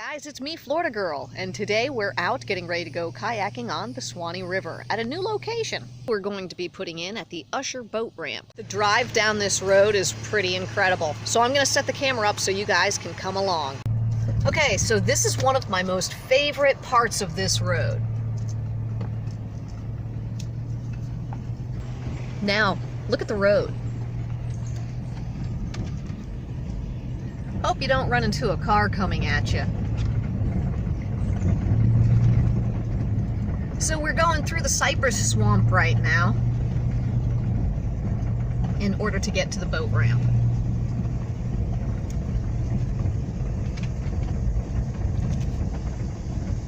Guys, it's me, Florida Girl, and today we're out getting ready to go kayaking on the Suwannee River at a new location we're going to be putting in at the Usher Boat Ramp. The drive down this road is pretty incredible, so I'm going to set the camera up so you guys can come along. Okay, so this is one of my most favorite parts of this road. Now, look at the road. Hope you don't run into a car coming at you. So we're going through the cypress swamp right now in order to get to the boat ramp.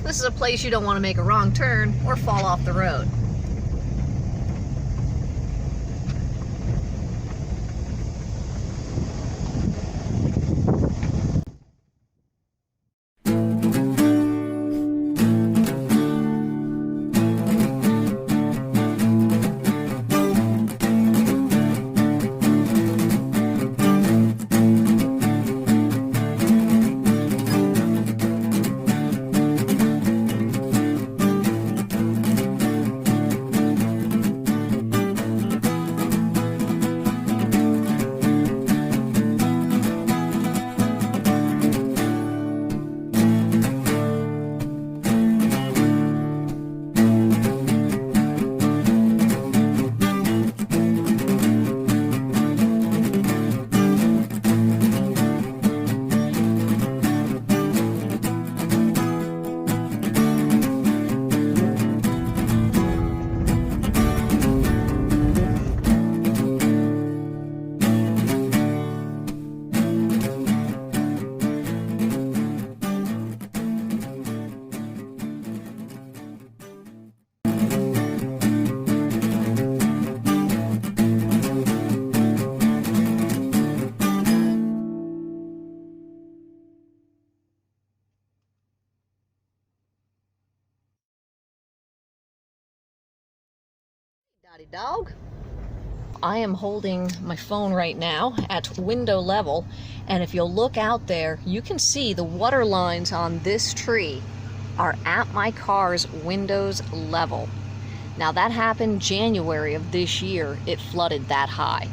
This is a place you don't want to make a wrong turn or fall off the road. Dotty dog. I am holding my phone right now at window level, and if you'll look out there, you can see the water lines on this tree are at my car's windows level. Now that happened January of this year. It flooded that high.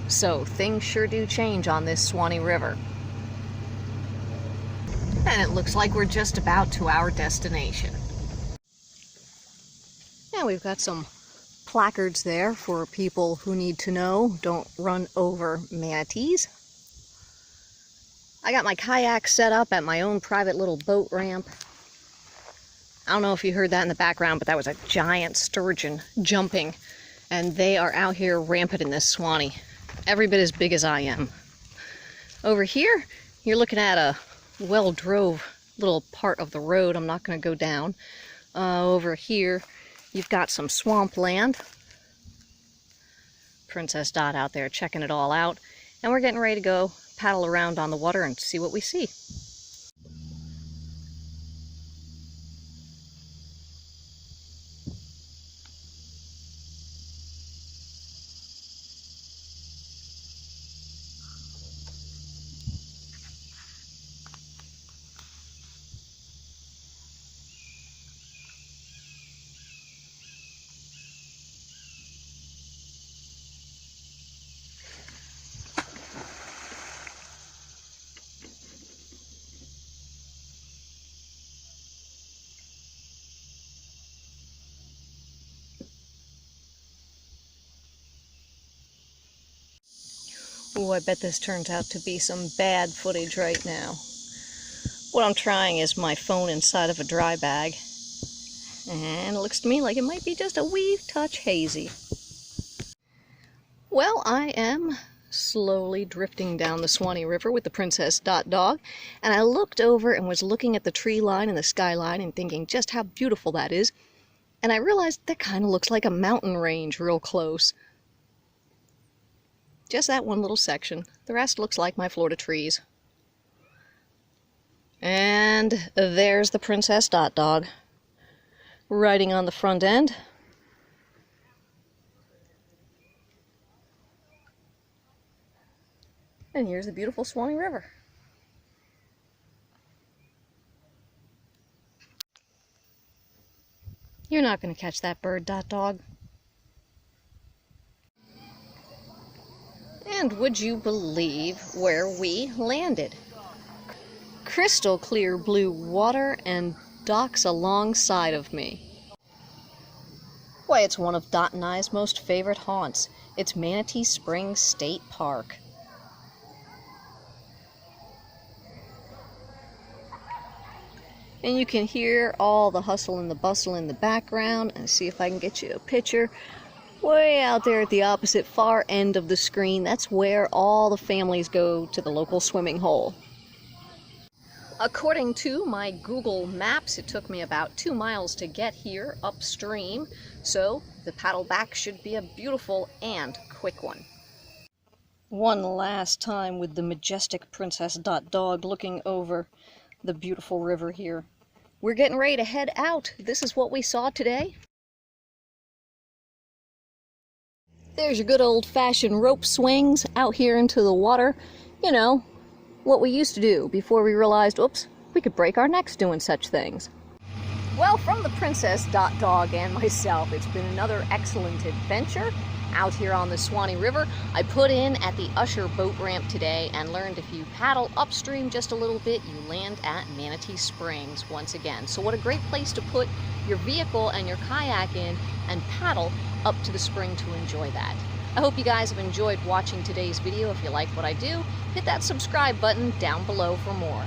So things sure do change on this Suwannee River. And it looks like we're just about to our destination. Now we've got some placards there for people who need to know, don't run over manatees. I got my kayak set up at my own private little boat ramp. I don't know if you heard that in the background, but that was a giant sturgeon jumping, and they are out here rampant in this Suwannee, every bit as big as I am. Over here, you're looking at a well-drove little part of the road. I'm not going to go down. Over here, you've got some swampland. Princess Dot out there checking it all out. And we're getting ready to go paddle around on the water and see what we see. Oh, I bet this turns out to be some bad footage right now. What I'm trying is my phone inside of a dry bag, and it looks to me like it might be just a wee touch hazy. Well, I am slowly drifting down the Suwannee River with the Princess Dot dog, and I looked over and was looking at the tree line and the skyline and thinking just how beautiful that is, and I realized that kind of looks like a mountain range real close. Just that one little section. The rest looks like my Florida trees. And there's the Princess Dot dog riding on the front end. And here's the beautiful Suwannee River. You're not going to catch that bird, Dog. And would you believe where we landed? Crystal clear blue water and docks alongside of me. Why, it's one of Dot and I's most favorite haunts. It's Manatee Springs State Park. And you can hear all the hustle and the bustle in the background. And see if I can get you a picture. Way out there at the opposite far end of the screen, that's where all the families go to the local swimming hole. According to my Google Maps, it took me about 2 miles to get here upstream, so the paddle back should be a beautiful and quick one. One last time with the majestic Princess Dog looking over the beautiful river here. We're getting ready to head out. This is what we saw today. There's your good old-fashioned rope swings out here into the water. You know, what we used to do before we realized, oops, we could break our necks doing such things. Well, from the Princess Dog and myself, it's been another excellent adventure out here on the Suwannee River. I put in at the Usher Boat Ramp today and learned if you paddle upstream just a little bit, you land at Manatee Springs once again. So what a great place to put your vehicle and your kayak in and paddle up to the spring to enjoy that. I hope you guys have enjoyed watching today's video. If you like what I do, hit that subscribe button down below for more.